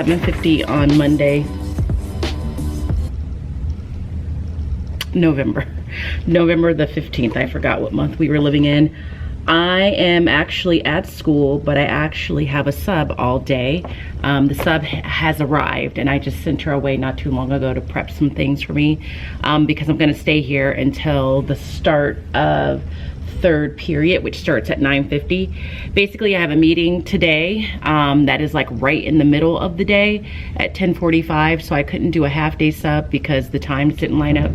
7:50 on Monday, November the 15th. I forgot what month we were living in. I am actually at school, but I actually have a sub all day. The sub has arrived, and I just sent her away not too long ago to prep some things for me, because I'm gonna stay here until the start of third period, which starts at 9:50. Basically, I have a meeting today that is like right in the middle of the day at 10:45, so I couldn't do a half-day sub because the times didn't line up,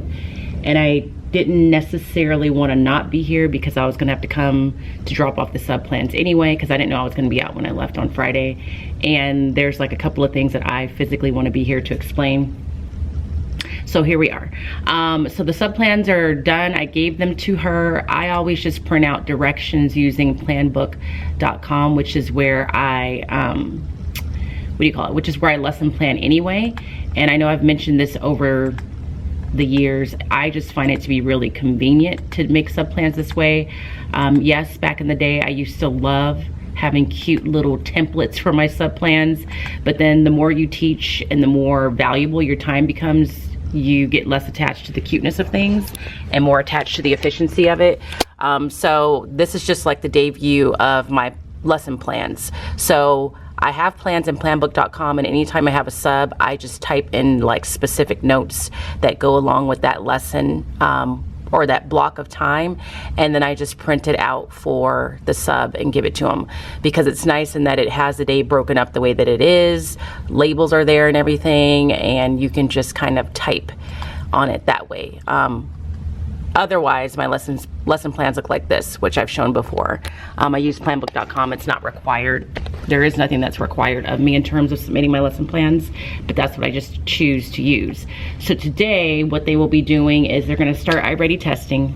and I didn't necessarily want to not be here because I was gonna have to come to drop off the sub plans anyway, because I didn't know I was gonna be out when I left on Friday, and there's like a couple of things that I physically want to be here to explain. So here we are. So the sub plans are done. I gave them to her. I always just print out directions using planbook.com, which is where I which is where I lesson plan anyway. And I know I've mentioned this over the years. I just find it to be really convenient to make sub plans this way. Yes, back in the day I used to love having cute little templates for my sub plans, but then the more you teach and the more valuable your time becomes, you get less attached to the cuteness of things and more attached to the efficiency of it. So this is just like the day view of my lesson plans. So I have plans in planbook.com, and anytime I have a sub, I just type in like specific notes that go along with that lesson or that block of time, and then I just print it out for the sub and give it to them, because it's nice in that it has the day broken up the way that it is. Labels are there and everything, and you can just kind of type on it that way. Otherwise, my lesson plans look like this, which I've shown before. I use planbook.com. It's not required. There is nothing that's required of me in terms of submitting my lesson plans, but that's what I just choose to use. So today, what they will be doing is they're gonna start iReady testing,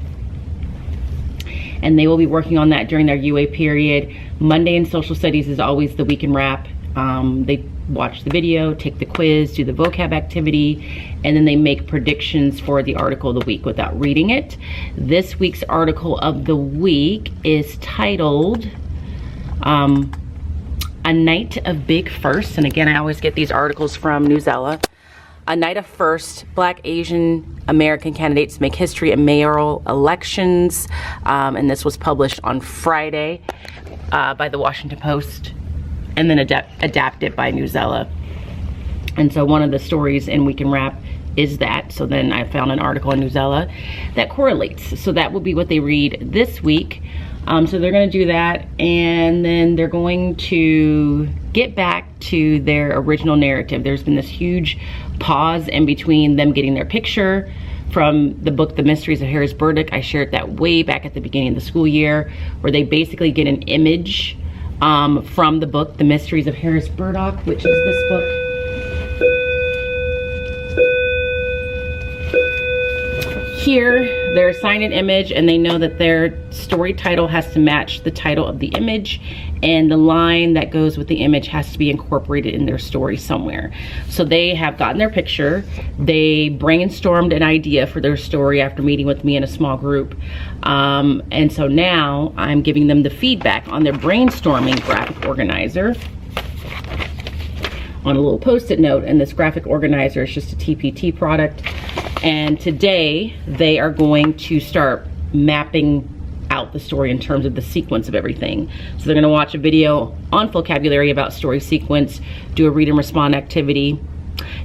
and they will be working on that during their UA period. Monday in social studies is always the week in wrap. They watch the video, take the quiz, do the vocab activity, and then they make predictions for the article of the week without reading it. This week's article of the week is titled A Night of Big Firsts. And again, I always get these articles from Newsella. A Night of First, Black Asian American candidates make history in mayoral elections. And this was published on Friday by the Washington Post, and then adapted by Newsella. And so one of the stories in Week in Wrap is that. So then I found an article in Newsella that correlates. So that will be what they read this week. So they're gonna do that, and then they're going to get back to their original narrative. There's been this huge pause in between them getting their picture from the book, The Mysteries of Harris Burdick. I shared that way back at the beginning of the school year, where they basically get an image from the book, The Mysteries of Harris Burdick, which is this book. Here, they're assigned an image, and they know that their story title has to match the title of the image, and the line that goes with the image has to be incorporated in their story somewhere. So they have gotten their picture. They brainstormed an idea for their story after meeting with me in a small group. And so now I'm giving them the feedback on their brainstorming graphic organizer on a little post-it note, and this graphic organizer is just a TPT product. And today they are going to start mapping out the story in terms of the sequence of everything. So they're gonna watch a video on vocabulary about story sequence, do a read and respond activity,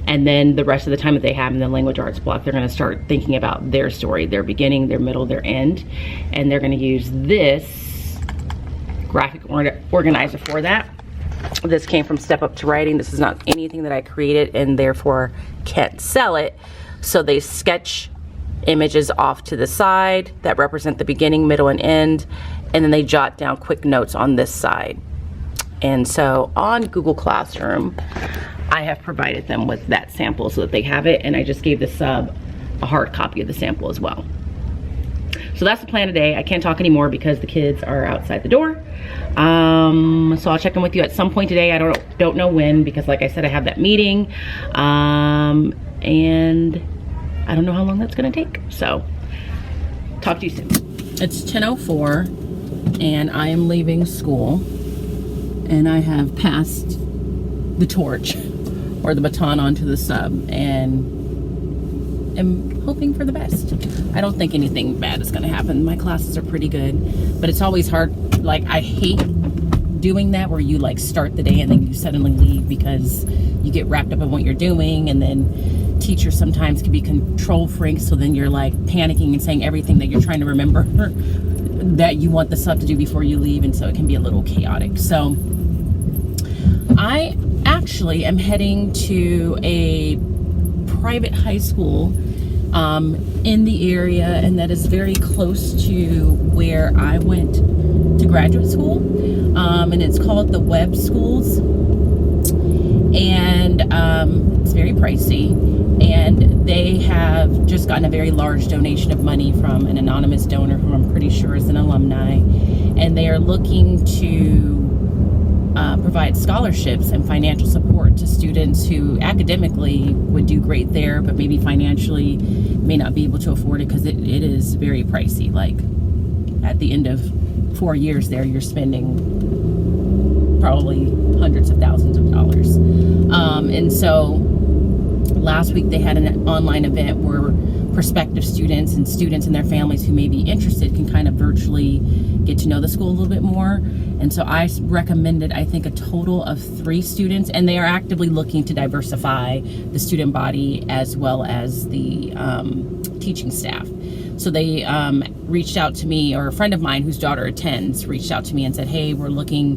and then the rest of the time that they have in the language arts block, they're gonna start thinking about their story, their beginning, their middle, their end, and they're gonna use this graphic organizer for that. This came from Step Up to Writing. This is not anything that I created and therefore can't sell it. So they sketch images off to the side that represent the beginning, middle, and end, and then they jot down quick notes on this side. And so on Google Classroom, I have provided them with that sample so that they have it, and I just gave the sub a hard copy of the sample as well. So that's the plan today. I can't talk anymore because the kids are outside the door. So I'll check in with you at some point today. I don't know when, because like I said, I have that meeting. And I don't know how long that's gonna take. So talk to you soon. It's 10:04 and I am leaving school, and I have passed the torch or the baton onto the sub, and am hoping for the best. I don't think anything bad is going to happen. My classes are pretty good, but it's always hard. Like, I hate doing that where you like start the day and then you suddenly leave because you get wrapped up in what you're doing, and then teachers sometimes can be control freaks, so then you're like panicking and saying everything that you're trying to remember that you want the sub to do before you leave, and so it can be a little chaotic. So I actually am heading to a private high school in the area, and that is very close to where I went to graduate school, and it's called the Webb Schools, and it's very pricey, and they have just gotten a very large donation of money from an anonymous donor who I'm pretty sure is an alumni, and they are looking to provide scholarships and financial support to students who academically would do great there, but maybe financially may not be able to afford it, because it is very pricey. Like, at the end of 4 years there, you're spending probably hundreds of thousands of dollars. And so last week they had an online event where prospective students and students and their families who may be interested can kind of virtually get to know the school a little bit more. And so I recommended, I think, a total of 3 students, and they are actively looking to diversify the student body as well as the teaching staff. So they reached out to me, or a friend of mine whose daughter attends reached out to me and said, hey, we're looking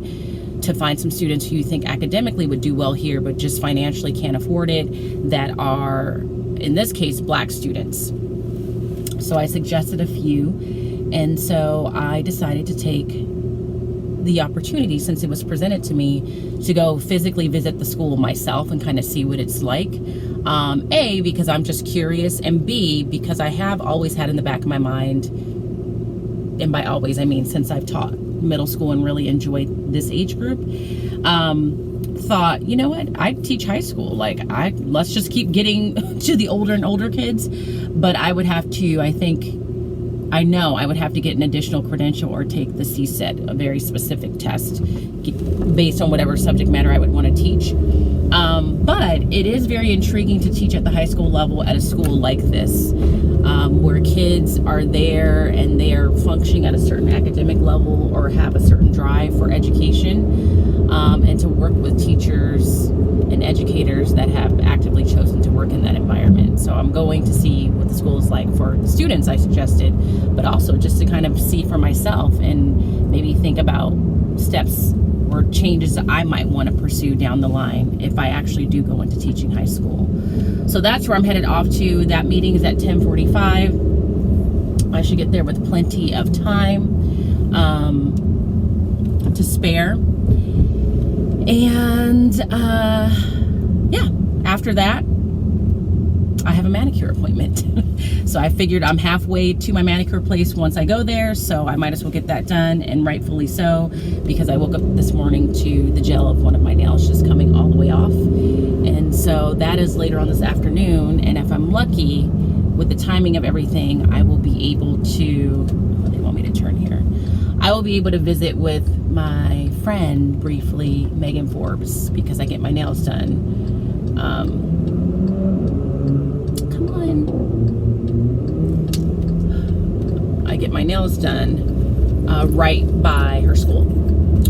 to find some students who you think academically would do well here, but just financially can't afford it, that are, in this case, Black students. So I suggested a few, and so I decided to take the opportunity, since it was presented to me, to go physically visit the school myself and kind of see what it's like. A, because I'm just curious, and B, because I have always had in the back of my mind, and by always I mean since I've taught middle school and really enjoyed this age group, thought, you know what, I teach high school, like, let's just keep getting to the older and older kids. But I would have to, I know I would have to get an additional credential or take the CSET, a very specific test based on whatever subject matter I would want to teach. But it is very intriguing to teach at the high school level at a school like this, where kids are there and they are functioning at a certain academic level or have a certain drive for education, and to work with teachers and educators that have actively chosen to work in that environment. So I'm going to see what the school is like for the students I suggested, but also just to kind of see for myself and maybe think about steps or changes that I might want to pursue down the line if I actually do go into teaching high school. So that's where I'm headed off to. That meeting is at 10:45. I should get there with plenty of time to spare. And yeah, after that, I have a manicure appointment. So I figured I'm halfway to my manicure place once I go there, so I might as well get that done, and rightfully so, because I woke up this morning to the gel of one of my nails just coming all the way off. And so that is later on this afternoon, and if I'm lucky with the timing of everything, I will be able to, oh, they want me to turn here. I will be able to visit with my friend briefly, Megan Forbes, because I get my nails done. Come on. I get my nails done right by her school.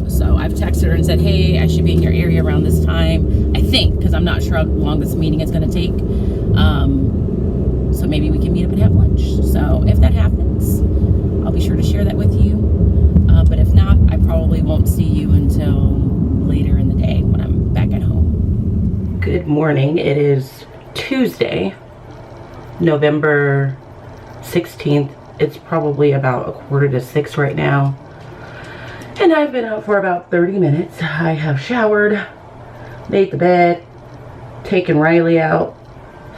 So I've texted her and said, hey, I should be in your area around this time, I think, because I'm not sure how long this meeting is going to take. So maybe we can meet up and have lunch. So if that happens, I'll be sure to share that with you. But if not, I probably won't see you until later in the day when I'm back at home. Good morning. It is Tuesday, November 16th. It's probably about 5:45 right now. And I've been out for about 30 minutes. I have showered, made the bed, taken Riley out,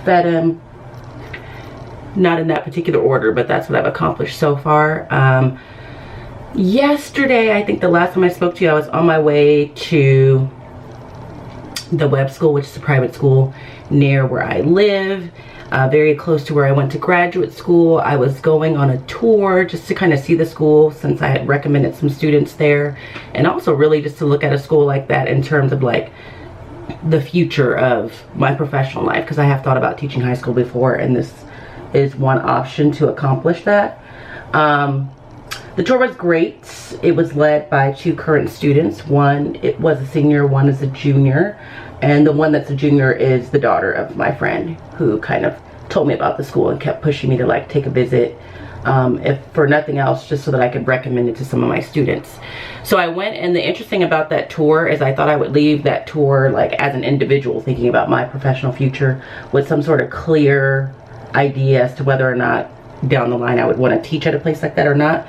fed him. Not in that particular order, but that's what I've accomplished so far. Yesterday, I think the last time I spoke to you, I was on my way to the Webb School, which is a private school near where I live, very close to where I went to graduate school. I was going on a tour just to kind of see the school, since I had recommended some students there, and also really just to look at a school like that in terms of like the future of my professional life, because I have thought about teaching high school before, and this is one option to accomplish that. The tour was great. It was led by 2 current students. One, it was a senior, one is a junior, and the one that's a junior is the daughter of my friend who kind of told me about the school and kept pushing me to like take a visit, if for nothing else, just so that I could recommend it to some of my students. So I went, and the interesting about that tour is I thought I would leave that tour like as an individual thinking about my professional future with some sort of clear idea as to whether or not down the line I would want to teach at a place like that or not.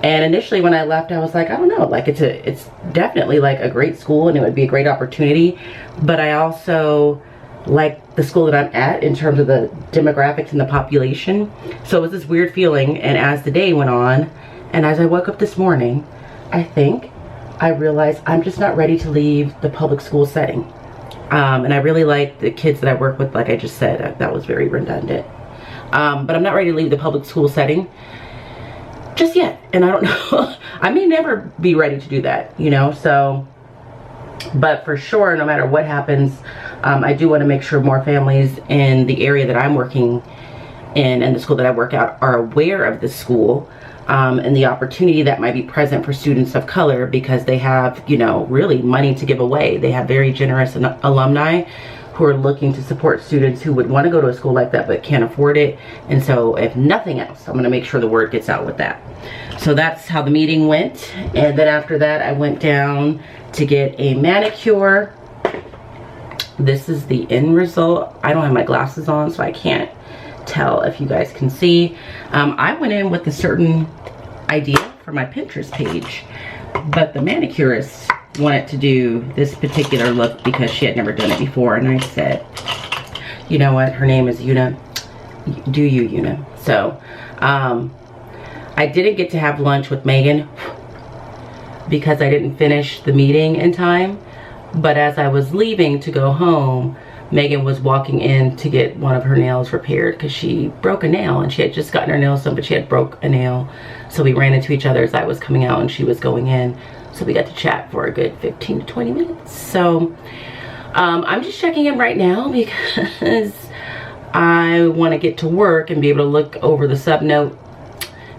And initially when I left, I was like, I don't know, like it's definitely like a great school and it would be a great opportunity, but I also like the school that I'm at in terms of the demographics and the population. So it was this weird feeling, and as the day went on and as I woke up this morning, I think I realized I'm just not ready to leave the public school setting. And I really like the kids that I work with, like I just said. That was very redundant. But I'm not ready to leave the public school setting just yet, and I don't know. I may never be ready to do that, you know. So, but for sure, no matter what happens, I do want to make sure more families in the area that I'm working in and the school that I work at are aware of this school, and the opportunity that might be present for students of color, because they have, you know, really money to give away. They have very generous alumni who are looking to support students who would want to go to a school like that but can't afford it. And so if nothing else, I'm going to make sure the word gets out with that. So that's how the meeting went. And then after that, I went down to get a manicure. This is the end result. I don't have my glasses on, so I can't tell if you guys can see. I went in with a certain idea for my Pinterest page, but the manicurist wanted to do this particular look because she had never done it before, and I said, you know what, her name is Una, do you, Una. So I didn't get to have lunch with Megan because I didn't finish the meeting in time, but as I was leaving to go home, Megan was walking in to get one of her nails repaired because she broke a nail, and she had just gotten her nails done, but she had broke a nail. So we ran into each other as I was coming out and she was going in. So we got to chat for a good 15 to 20 minutes. So I'm just checking in right now because I want to get to work and be able to look over the sub note,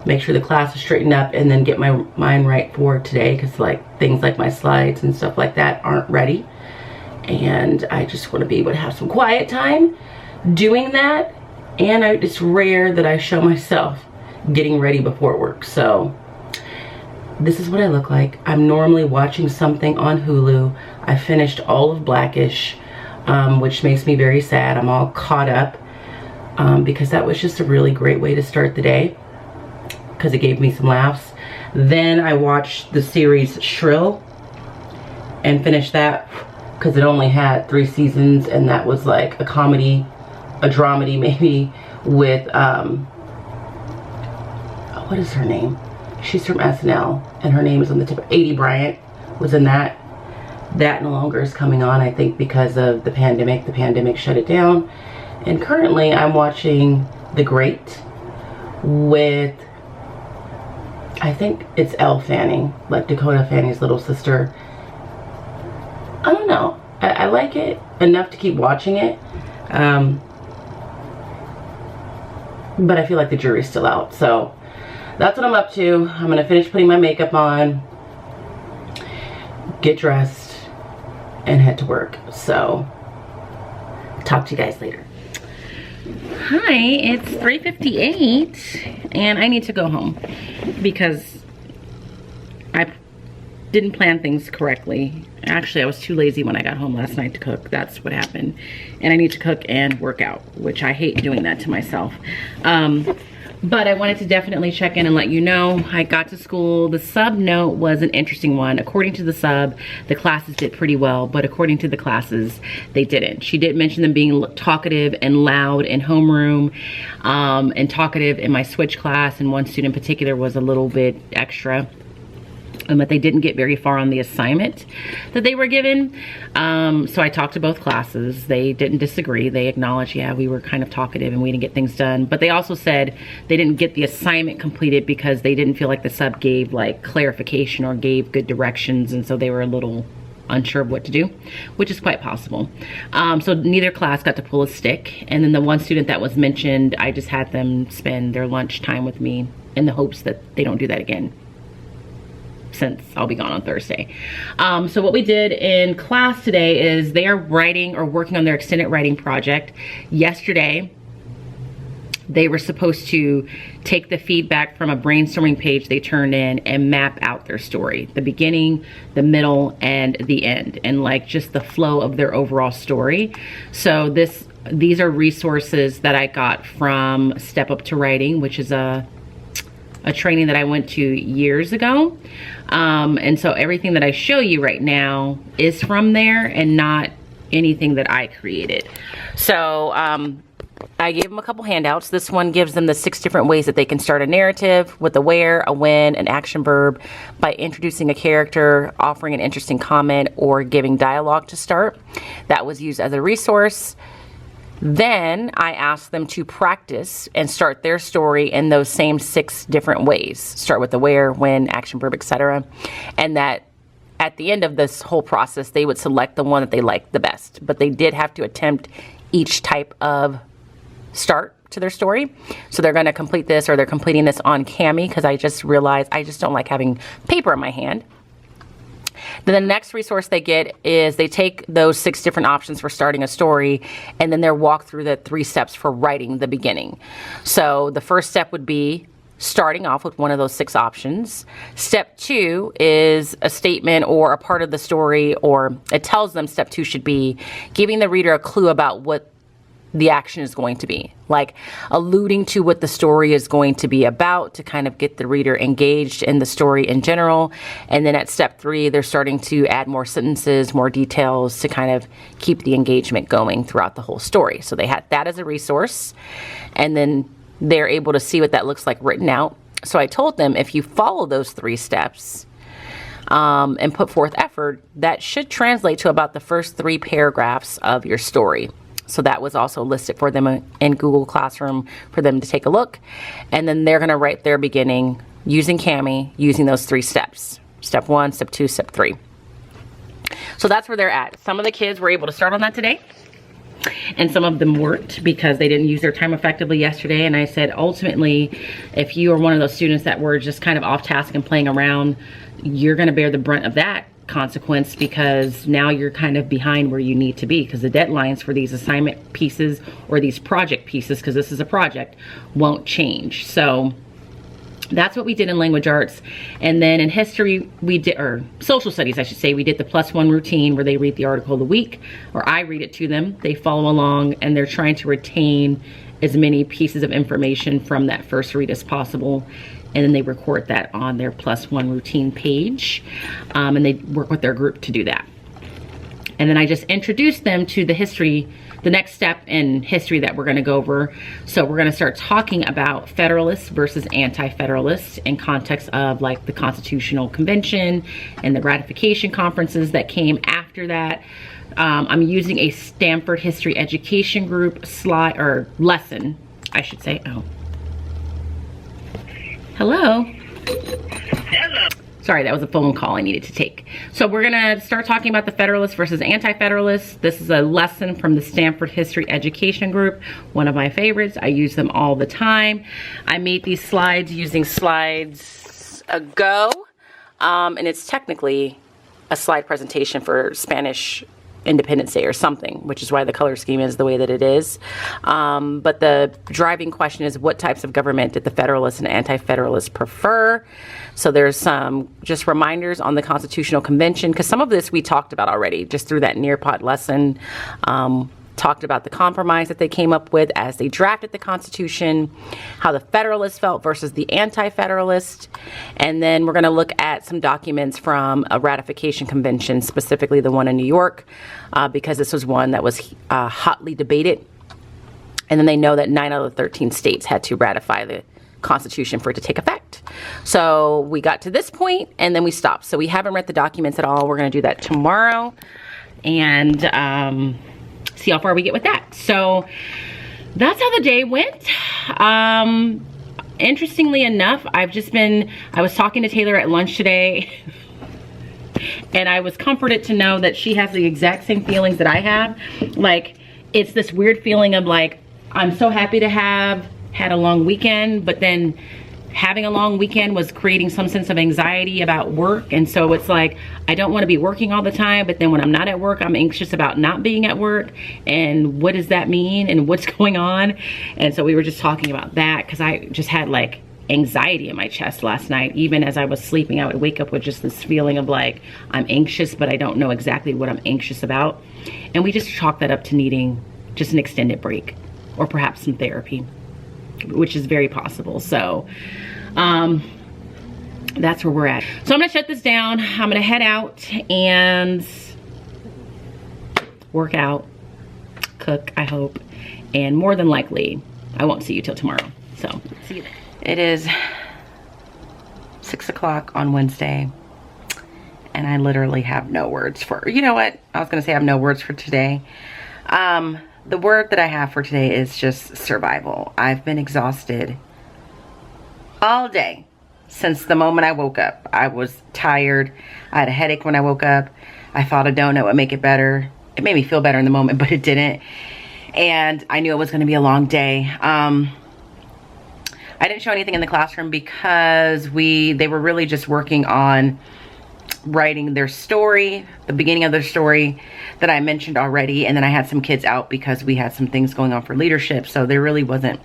make sure the class is straightened up, and then get my mind right for today, because like things like my slides and stuff like that aren't ready. And I just want to be able to have some quiet time doing that. And it's rare that I show myself getting ready before work. So this is what I look like. I'm normally watching something on Hulu. I finished all of Blackish, which makes me very sad. I'm all caught up because that was just a really great way to start the day because it gave me some laughs. Then I watched the series Shrill and finished that because it only had 3 seasons, and that was like a comedy, a dramedy maybe, with, what is her name? She's from SNL, and her name is on the tip. Adie Bryant was in that. That no longer is coming on, I think, because of the pandemic. The pandemic shut it down. And currently, I'm watching The Great with, I think it's Elle Fanning, like Dakota Fanning's little sister. I don't know. I like it enough to keep watching it. But I feel like the jury's still out. So that's what I'm up to. I'm going to finish putting my makeup on, get dressed, and head to work. So talk to you guys later. Hi, it's 3:58 and I need to go home because I didn't plan things correctly. Actually, I was too lazy when I got home last night to cook. That's what happened. And I need to cook and work out, which I hate doing that to myself. But I wanted to definitely check in and let you know I got to school. The sub note was an interesting one. According to the sub, the classes did pretty well, but according to the classes, they didn't. She did mention them being talkative and loud in homeroom, and talkative in my switch class, and one student in particular was a little bit extra. But they didn't get very far on the assignment that they were given. So I talked to both classes. They didn't disagree. They acknowledged, yeah, we were kind of talkative and we didn't get things done. But they also said they didn't get the assignment completed because they didn't feel like the sub gave like clarification or gave good directions. And so they were a little unsure of what to do, which is quite possible. So neither class got to pull a stick. And then the one student that was mentioned, I just had them spend their lunch time with me in the hopes that they don't do that again, since I'll be gone on Thursday. So what we did in class today is they are writing or working on their extended writing project. Yesterday, they were supposed to take the feedback from a brainstorming page they turned in and map out their story, the beginning, the middle, and the end, and like just the flow of their overall story. So these are resources that I got from Step Up to Writing, which is a training that I went to years ago. And so everything that I show you right now is from there and not anything that I created. So I gave them a couple handouts. This one gives them the 6 different ways that they can start a narrative with a where, a when, an action verb, by introducing a character, offering an interesting comment, or giving dialogue to start. That was used as a resource. Then I asked them to practice and start their story in those same 6 different ways. Start with the where, when, action verb, etc. And that at the end of this whole process, they would select the one that they liked the best. But they did have to attempt each type of start to their story. So they're going to complete this, or they're completing this on Cami, because I just realized I just don't like having paper in my hand. Then the next resource they get is they take those 6 different options for starting a story, and then they're walked through the 3 steps for writing the beginning. So the first step would be starting off with one of those 6 options. Step 2 is a statement or a part of the story, or it tells them step 2 should be giving the reader a clue about what the action is going to be, like alluding to what the story is going to be about to kind of get the reader engaged in the story in general. And then at step 3, they're starting to add more sentences, more details to kind of keep the engagement going throughout the whole story. So they had that as a resource, and then they're able to see what that looks like written out. So I told them, if you follow those 3 steps and put forth effort, that should translate to about the first 3 paragraphs of your story. So that was also listed for them in Google Classroom for them to take a look. And then they're going to write their beginning using Cami, using those 3 steps. Step 1, step 2, step 3. So that's where they're at. Some of the kids were able to start on that today, and some of them weren't because they didn't use their time effectively yesterday. And I said, ultimately, if you are one of those students that were just kind of off task and playing around, you're going to bear the brunt of that consequence, because now you're kind of behind where you need to be, because the deadlines for these assignment pieces or these project pieces, because this is a project, won't change. So that's what we did in language arts. And then in history we did, or social studies I should say, we did the +1 routine where they read the article of the week, or I read it to them, they follow along, and they're trying to retain as many pieces of information from that first read as possible. And then they record that on their +1 routine page, and they work with their group to do that. And then I just introduced them to the history, the next step in history that we're going to go over. So we're going to start talking about Federalists versus Anti-Federalists in context of like the Constitutional Convention and the ratification conferences that came after that. I'm using a Stanford History Education Group slide, or lesson, I should say. Oh. Hello. Hello. Sorry, that was a phone call I needed to take. So we're gonna start talking about the Federalists versus Anti-Federalists. This is a lesson from the Stanford History Education Group, one of my favorites. I use them all the time. I made these slides using Slides Ago, and it's technically a slide presentation for Spanish Independence Day or something, which is why the color scheme is the way that it is. But the driving question is, what types of government did the Federalists and Anti-Federalists prefer? So there's some just reminders on the Constitutional Convention, because some of this we talked about already just through that Nearpod lesson. Talked about the compromise that they came up with as they drafted the Constitution, how the Federalists felt versus the Anti-Federalist, and then we're going to look at some documents from a ratification convention, specifically the one in New York, because this was one that was hotly debated, and then they know that 9 out of the 13 states had to ratify the Constitution for it to take effect. So we got to this point, and then we stopped. So we haven't read the documents at all. We're going to do that tomorrow, and see how far we get with that. So that's how the day went. Interestingly enough, I was talking to Taylor at lunch today. And I was comforted to know that she has the exact same feelings that I have. Like, it's this weird feeling of like, I'm so happy to have had a long weekend, but then having a long weekend was creating some sense of anxiety about work. And so it's like, I don't want to be working all the time, but then when I'm not at work, I'm anxious about not being at work. And what does that mean? And what's going on? And so we were just talking about that, because I just had like anxiety in my chest last night. Even as I was sleeping, I would wake up with just this feeling of like, I'm anxious, but I don't know exactly what I'm anxious about. And we just chalked that up to needing just an extended break, or perhaps some therapy, which is very possible. So that's where we're at. So I'm gonna shut this down. I'm gonna head out and work out, cook, I hope, and more than likely I won't see you till tomorrow. So see you then. It is 6 o'clock on Wednesday, and I literally have no words for, you know what, I was gonna say I have no words for today. The word that I have for today is just survival. I've been exhausted all day since the moment I woke up. I was tired. I had a headache when I woke up. I thought a donut would make it better. It made me feel better in the moment, but it didn't. And I knew it was going to be a long day. I didn't show anything in the classroom because they were really just working on writing their story, the beginning of their story that I mentioned already. And then I had some kids out because we had some things going on for leadership. So there really wasn't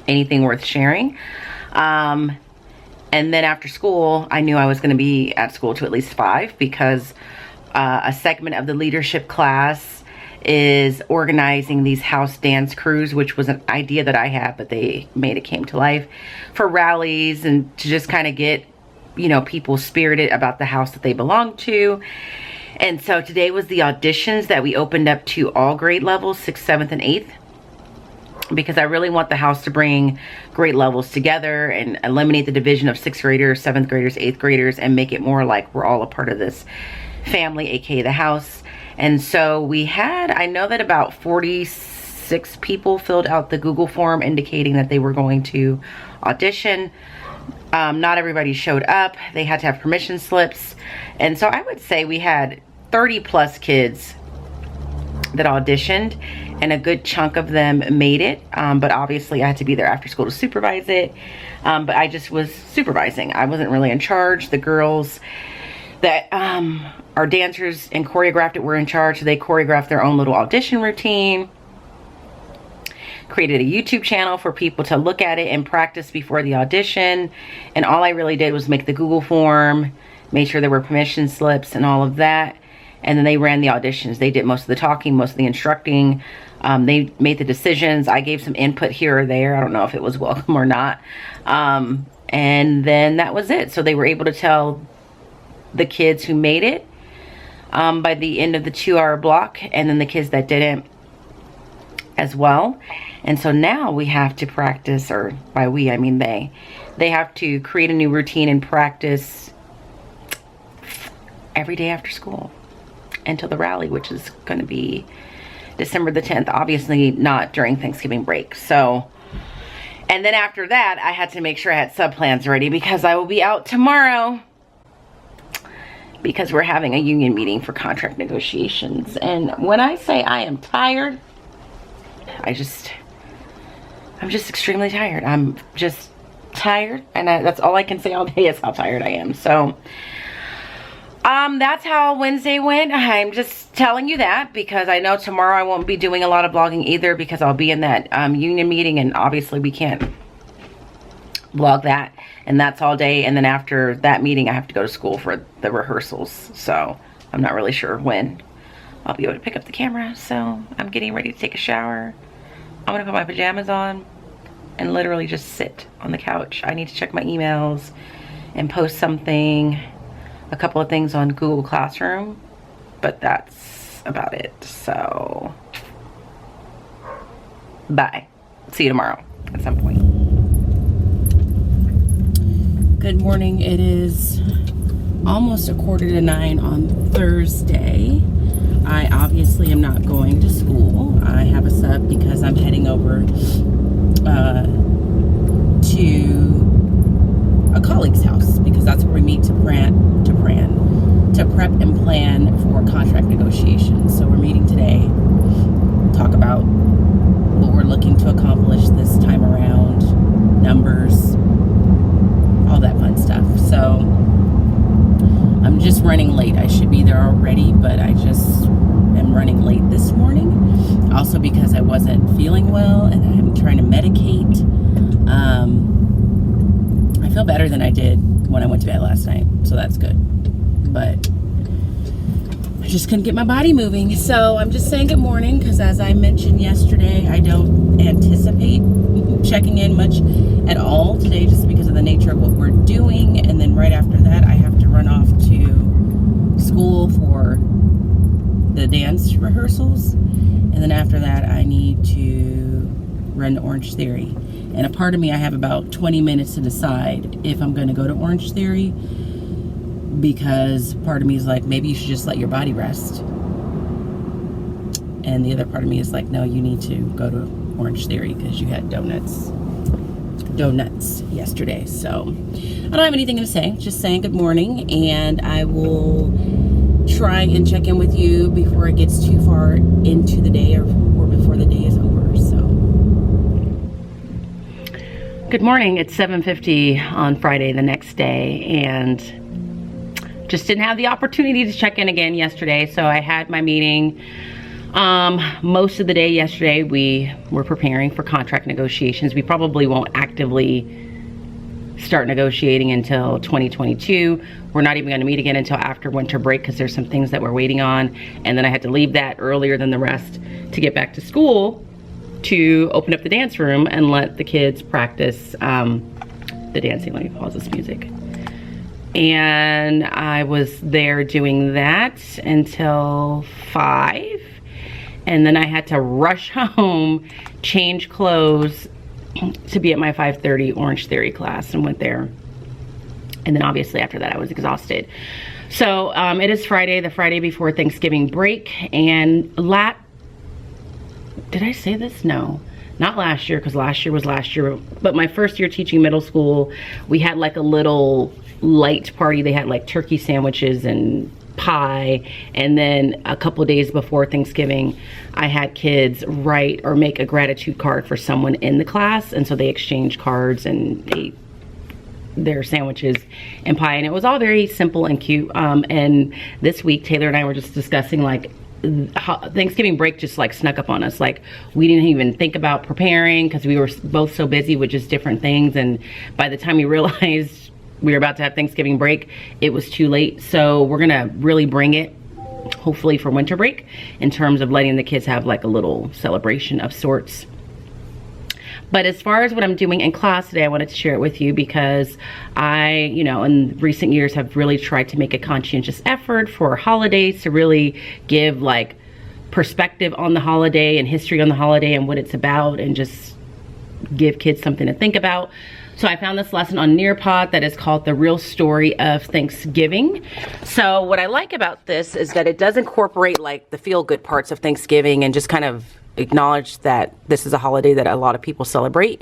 anything worth sharing. And then after school, I knew I was going to be at school to at least 5, because a segment of the leadership class is organizing these house dance crews, which was an idea that I had, but they made it came to life for rallies and to just kind of get, you know, people spirited about the house that they belong to. And so today was the auditions that we opened up to all grade levels, 6th, 7th, and 8th. Because I really want the house to bring grade levels together and eliminate the division of 6th graders, 7th graders, 8th graders, and make it more like we're all a part of this family, aka the house. And so we had, I know that about 46 people filled out the Google form indicating that they were going to audition. Not everybody showed up. They had to have permission slips. And so I would say we had 30 plus kids that auditioned, and a good chunk of them made it. But obviously I had to be there after school to supervise it. But I just was supervising. I wasn't really in charge. The girls that are dancers and choreographed it were in charge. So they choreographed their own little audition routine, created a YouTube channel for people to look at it and practice before the audition. And all I really did was make the Google form, made sure there were permission slips and all of that. And then they ran the auditions. They did most of the talking, most of the instructing. They made the decisions. I gave some input here or there. I don't know if it was welcome or not. And then that was it. So they were able to tell the kids who made it by the end of the 2-hour block, and then the kids that didn't as well. And so now we have to practice, or by we, I mean they have to create a new routine and practice every day after school until the rally, which is going to be December the 10th, obviously not during Thanksgiving break. So, and then after that, I had to make sure I had sub plans ready, because I will be out tomorrow because we're having a union meeting for contract negotiations. And when I say I am tired, I'm just extremely tired. I'm just tired, and that's all I can say all day is how tired I am. So that's how Wednesday went. I'm just telling you that because I know tomorrow I won't be doing a lot of vlogging either, because I'll be in that union meeting, and obviously we can't vlog that, and that's all day. And then after that meeting I have to go to school for the rehearsals, so I'm not really sure when I'll be able to pick up the camera. So I'm getting ready to take a shower. I'm gonna put my pajamas on and literally just sit on the couch. I need to check my emails and post something, a couple of things on Google Classroom, but that's about it. So bye. See you tomorrow at some point. Good morning. It is almost 8:45 on Thursday. I obviously am not going to school. I have a sub because I'm heading over to a colleague's house, because that's where we meet to plan prep and plan for contract negotiations. So we're meeting today, talk about what we're looking to accomplish this time around, numbers, all that fun stuff. So I'm just running late. I should be there already, but I just am running late this morning. Also because I wasn't feeling well and I'm trying to medicate. I feel better than I did when I went to bed last night, so that's good. But I just couldn't get my body moving. So I'm just saying good morning because, as I mentioned yesterday, I don't anticipate checking in much at all today just because of the nature of what we're doing. And then right after that, I have to run off to school for the dance rehearsals. And then after that, I need to run to Orange Theory. And a part of me, I have about 20 minutes to decide if I'm going to go to Orange Theory, because part of me is like, maybe you should just let your body rest. And the other part of me is like, no, you need to go to Orange Theory because you had donuts yesterday. So I don't have anything to say, just saying good morning, and I will try and check in with you before it gets too far into the day or before the day is over. So good morning. It's 7:50 on Friday, the next day, and just didn't have the opportunity to check in again yesterday. So I had my meeting most of the day yesterday. We were preparing for contract negotiations. We probably won't actively start negotiating until 2022. We're not even going to meet again until after winter break because there's some things that we're waiting on. And then I had to leave that earlier than the rest to get back to school to open up the dance room and let the kids practice the dancing. Let me pause this music. And I was there doing that until 5. And then I had to rush home, change clothes to be at my 5:30 Orange Theory class, and went there. And then obviously after that I was exhausted. So it is Friday, the Friday before Thanksgiving break. And did I say this? No, not last year, because last year was last year. But my first year teaching middle school, we had like a little light party. They had like turkey sandwiches and pie, and then a couple of days before Thanksgiving I had kids write or make a gratitude card for someone in the class, and so they exchanged cards and ate their sandwiches and pie, and it was all very simple and cute. And this week Taylor and I were just discussing, like, Thanksgiving break just like snuck up on us. Like, we didn't even think about preparing because we were both so busy with just different things, and by the time we realized we were about to have Thanksgiving break, it was too late. So we're gonna really bring it, hopefully, for winter break, in terms of letting the kids have like a little celebration of sorts. But as far as what I'm doing in class today, I wanted to share it with you because I, in recent years have really tried to make a conscientious effort for holidays to really give like perspective on the holiday and history on the holiday and what it's about, and just give kids something to think about. So I found this lesson on Nearpod that is called The Real Story of Thanksgiving. So what I like about this is that it does incorporate like the feel-good parts of Thanksgiving and just kind of acknowledge that this is a holiday that a lot of people celebrate.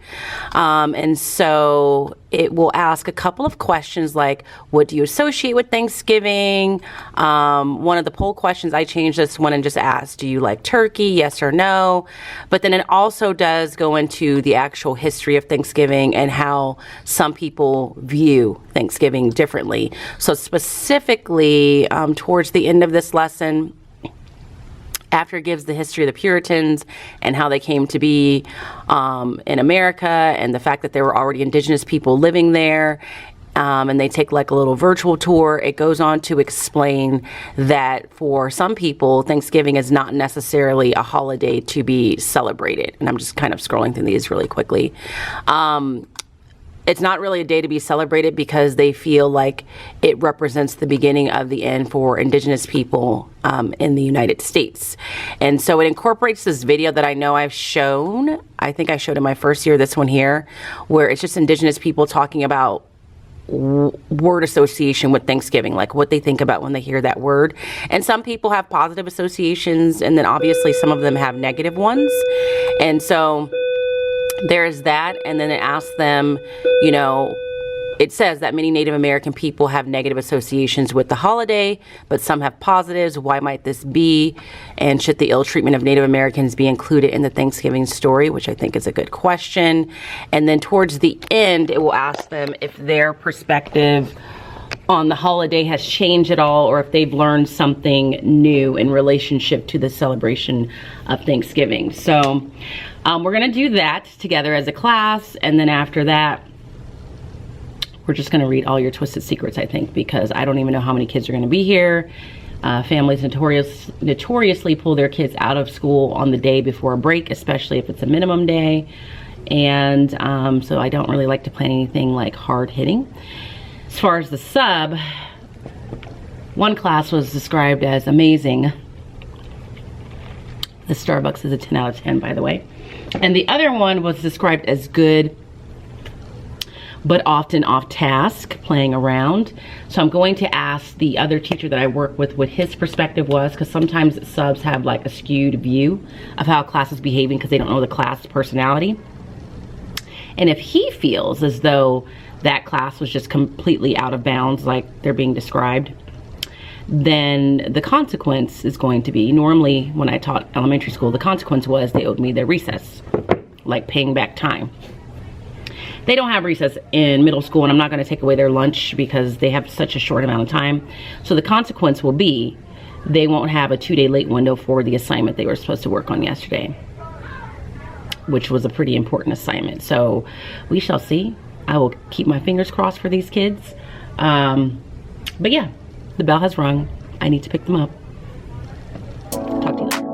And so it will ask a couple of questions like, what do you associate with Thanksgiving? One of the poll questions, I changed this one and just asked, do you like turkey? Yes or no? But then it also does go into the actual history of Thanksgiving and how some people view Thanksgiving differently. So specifically, towards the end of this lesson, after it gives the history of the Puritans and how they came to be in America, and the fact that there were already indigenous people living there, and they take like a little virtual tour, it goes on to explain that for some people, Thanksgiving is not necessarily a holiday to be celebrated. And I'm just kind of scrolling through these really quickly. It's not really a day to be celebrated because they feel like it represents the beginning of the end for indigenous people in the United States. And so it incorporates this video that I know I've shown. I think I showed in my first year, this one here, where it's just indigenous people talking about word association with Thanksgiving, like what they think about when they hear that word. And some people have positive associations, and then obviously some of them have negative ones. And so there's that, and then it asks them, it says that many Native American people have negative associations with the holiday, but some have positives. Why might this be? And should the ill treatment of Native Americans be included in the Thanksgiving story, which I think is a good question. And then towards the end, it will ask them if their perspective on the holiday has changed at all, or if they've learned something new in relationship to the celebration of Thanksgiving. So we're gonna do that together as a class, and then after that, we're just gonna read all your twisted secrets, I think, because I don't even know how many kids are gonna be here. Families notoriously pull their kids out of school on the day before a break, especially if it's a minimum day. And so I don't really like to plan anything like hard hitting. As far as the sub, one class was described as amazing. The Starbucks is a 10 out of 10, by the way. And the other one was described as good, but often off task, playing around. So I'm going to ask the other teacher that I work with what his perspective was, because sometimes subs have like a skewed view of how a class is behaving because they don't know the class personality. And if he feels as though that class was just completely out of bounds, like they're being described, then the consequence is going to be, normally when I taught elementary school, the consequence was they owed me their recess, like paying back time. They don't have recess in middle school, and I'm not going to take away their lunch because they have such a short amount of time. So the consequence will be they won't have a 2-day late window for the assignment they were supposed to work on yesterday, which was a pretty important assignment. So we shall see. I will keep my fingers crossed for these kids. But yeah, the bell has rung. I need to pick them up. Talk to you later.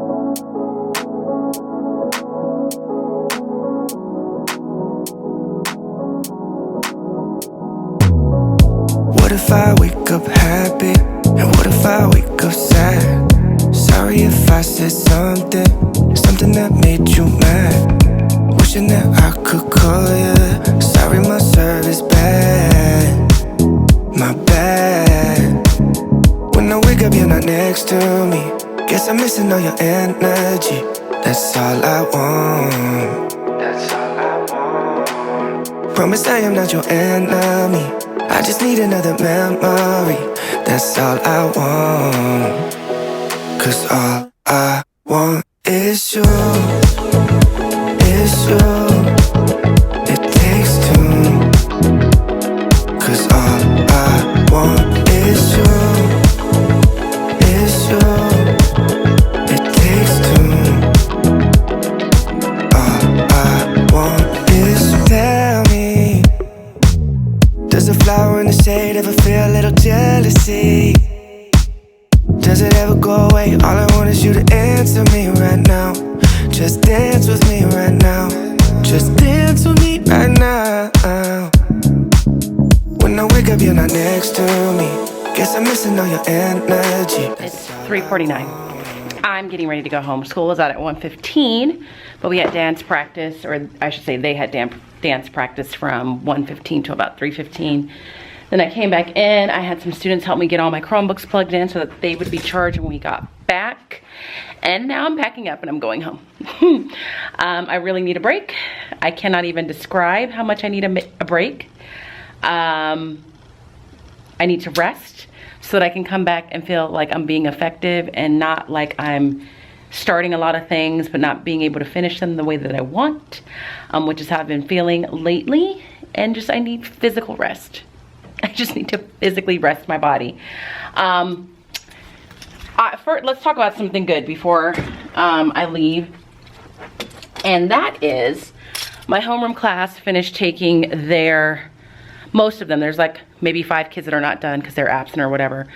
What if I wake up happy? And what if I wake up sad? Sorry if I said something that made you mad. Wishing that I could call you. Sorry my service bad, my bad. When I wake up you're not next to me. Guess I'm missing all your energy. That's all I want. That's all I want. Promise I am not your enemy. I just need another memory. That's all I want. 'Cause all I want is you. Is you. It takes two. 'Cause all I want is you. Is you. It takes two. All I want is you. Tell me, does a flower in the shade ever feel a little jealousy? Does it ever go away? All I want is you to answer me right now. Just dance with me right now. Just dance with me right now. When I wake up you're not next to me. Guess I'm missing all your energy. It's 3:49. I'm getting ready to go home. School was out at 1:15, but we had dance practice, or I should say they had dance practice from 1:15 to about 3:15. Then I came back in. I had some students help me get all my Chromebooks plugged in so that they would be charged when we got back. And now I'm packing up and I'm going home. I really need a break. I cannot even describe how much I need a break. I need to rest so that I can come back and feel like I'm being effective and not like I'm starting a lot of things but not being able to finish them the way that I want, which is how I've been feeling lately. And just I need physical rest. I just need to physically rest my body. Let's talk about something good before I leave. And that is my homeroom class finished taking most of them. There's like maybe 5 kids that are not done because they're absent or whatever.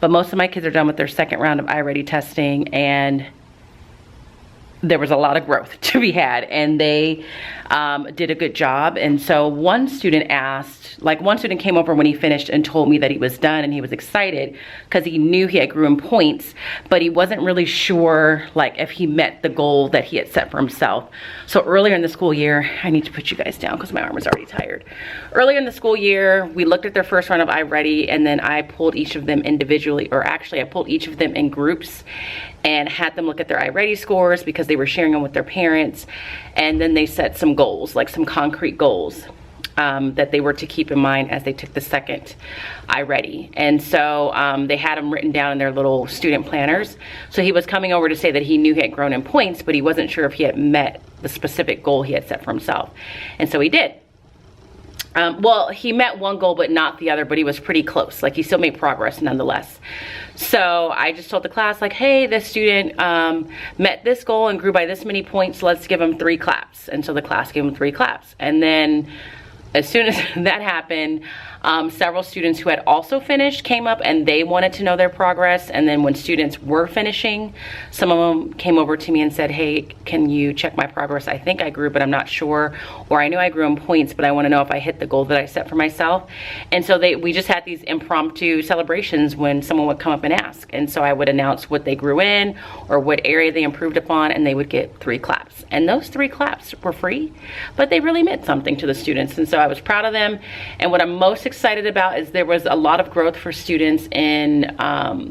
But most of my kids are done with their second round of iReady testing, and there was a lot of growth to be had, and they did a good job. And so one student came over when he finished and told me that he was done, and he was excited because he knew he had grew in points, but he wasn't really sure like if he met the goal that he had set for himself. So earlier in the school year, I need to put you guys down because my arm is already tired. Earlier in the school year, we looked at their first round of iReady, and then I pulled each of them individually, or actually I pulled each of them in groups and had them look at their iReady scores because they were sharing them with their parents. And then they set some goals, like some concrete goals. that they were to keep in mind as they took the second iReady. And so they had them written down in their little student planners. So he was coming over to say that he knew he had grown in points, but he wasn't sure if he had met the specific goal he had set for himself. And so he did. Well, he met one goal but not the other, but he was pretty close. Like, he still made progress nonetheless. So I just told the class, like, hey, this student met this goal and grew by this many points. Let's give him 3 claps. And so the class gave him 3 claps. And then as soon as that happened, several students who had also finished came up and they wanted to know their progress. And then when students were finishing, some of them came over to me and said, hey, can you check my progress? I think I grew, but I'm not sure. Or I knew I grew in points, but I want to know if I hit the goal that I set for myself. And so we just had these impromptu celebrations when someone would come up and ask. And so I would announce what they grew in or what area they improved upon, and they would get 3 claps. And those 3 claps were free, but they really meant something to the students. And so I was proud of them. And what I'm most excited about is there was a lot of growth for students in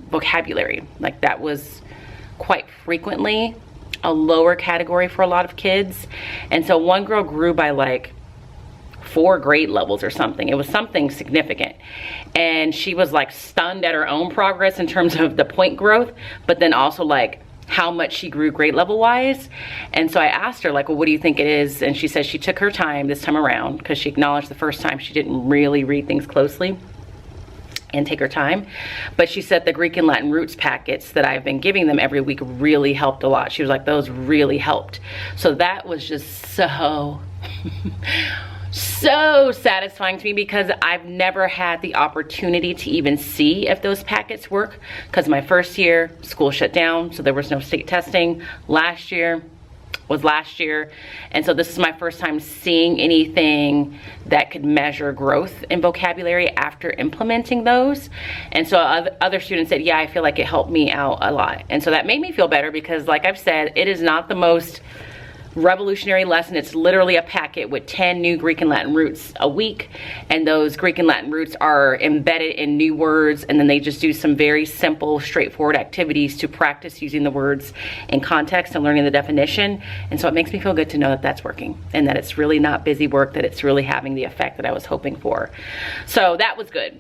vocabulary. Like, that was quite frequently a lower category for a lot of kids. And so one girl grew by like 4 grade levels or something. It was something significant. And she was like stunned at her own progress in terms of the point growth, but then also like how much she grew grade level wise. And so I asked her, like, well, what do you think it is? And she said she took her time this time around, because she acknowledged the first time she didn't really read things closely and take her time. But she said the Greek and Latin roots packets that I've been giving them every week really helped a lot. She was like, those really helped. So that was just so so satisfying to me, because I've never had the opportunity to even see if those packets work, because my first year school shut down, so there was no state testing. Last year was last year, and so this is my first time seeing anything that could measure growth in vocabulary after implementing those. And so other students said, yeah, I feel like it helped me out a lot. And so that made me feel better, because like I've said, it is not the most revolutionary lesson. It's literally a packet with 10 new Greek and Latin roots a week, and those Greek and Latin roots are embedded in new words, and then they just do some very simple, straightforward activities to practice using the words in context and learning the definition. And so it makes me feel good to know that that's working, and that it's really not busy work, that it's really having the effect that I was hoping for. So that was good.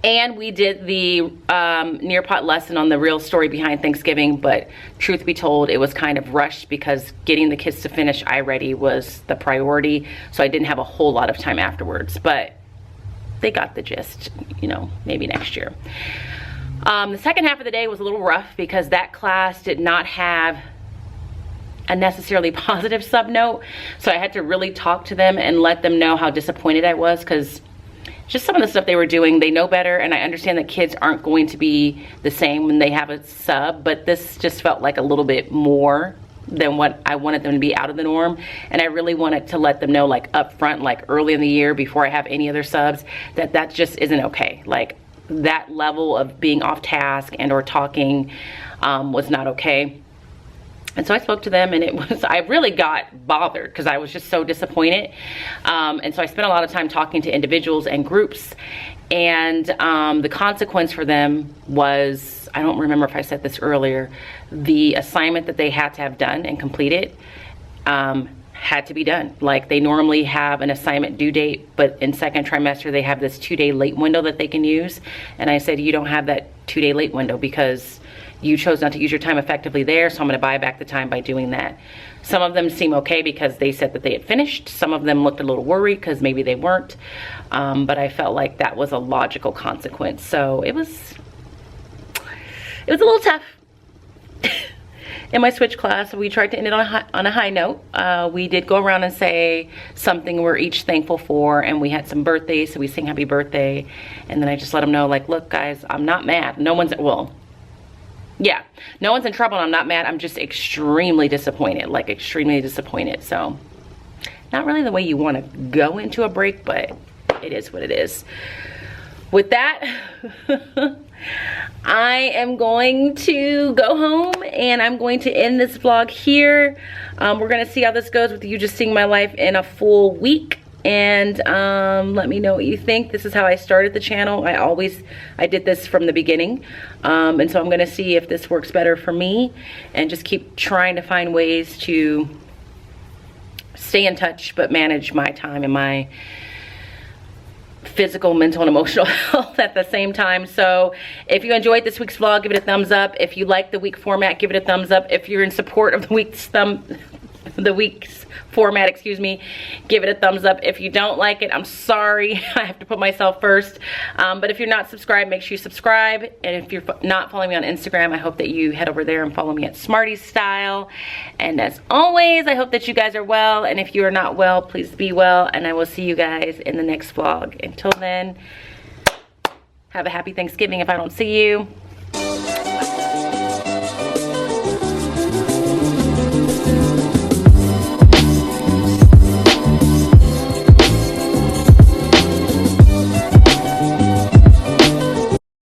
And we did the Nearpot lesson on the real story behind Thanksgiving, but truth be told, it was kind of rushed because getting the kids to finish iReady was the priority. So I didn't have a whole lot of time afterwards, but they got the gist, you know, maybe next year. The second half of the day was a little rough because that class did not have a necessarily positive subnote. So I had to really talk to them and let them know how disappointed I was, because just some of the stuff they were doing, they know better, and I understand that kids aren't going to be the same when they have a sub, but this just felt like a little bit more than what I wanted them to be out of the norm. And I really wanted to let them know, like up front, like early in the year before I have any other subs, that that just isn't okay. Like, that level of being off task and or talking was not okay. And so I spoke to them, and I really got bothered because I was just so disappointed. And so I spent a lot of time talking to individuals and groups, and the consequence for them was, I don't remember if I said this earlier, the assignment that they had to have done and completed had to be done. Like, they normally have an assignment due date, but in second trimester they have this 2-day late window that they can use. And I said, you don't have that 2-day late window because you chose not to use your time effectively there, so I'm going to buy back the time by doing that. Some of them seem okay because they said that they had finished. Some of them looked a little worried because maybe they weren't. But I felt like that was a logical consequence. So it was a little tough. In my switch class, we tried to end it on a high note. We did go around and say something we're each thankful for, and we had some birthdays, so we sang happy birthday. And then I just let them know, like, look guys, I'm not mad. No one's, well, yeah, no one's in trouble and I'm not mad. I'm just extremely disappointed, like extremely disappointed. So not really the way you want to go into a break, but it is what it is. With that, I am going to go home and I'm going to end this vlog here. We're going to see how this goes with you just seeing my life in a full week. And let me know what you think. This is how I started the channel. I did this from the beginning. And so I'm gonna see if this works better for me and just keep trying to find ways to stay in touch, but manage my time and my physical, mental, and emotional health at the same time. So if you enjoyed this week's vlog, give it a thumbs up. If you like the week format, give it a thumbs up. If you're in support of the week's format, excuse me, give it a thumbs up. If you don't like it, I'm sorry. I have to put myself first. But if you're not subscribed, make sure you subscribe. And if you're not following me on Instagram, I hope that you head over there and follow me at Smarties Style. And as always, I hope that you guys are well. And if you are not well, please be well. And I will see you guys in the next vlog. Until then, have a happy Thanksgiving if I don't see you.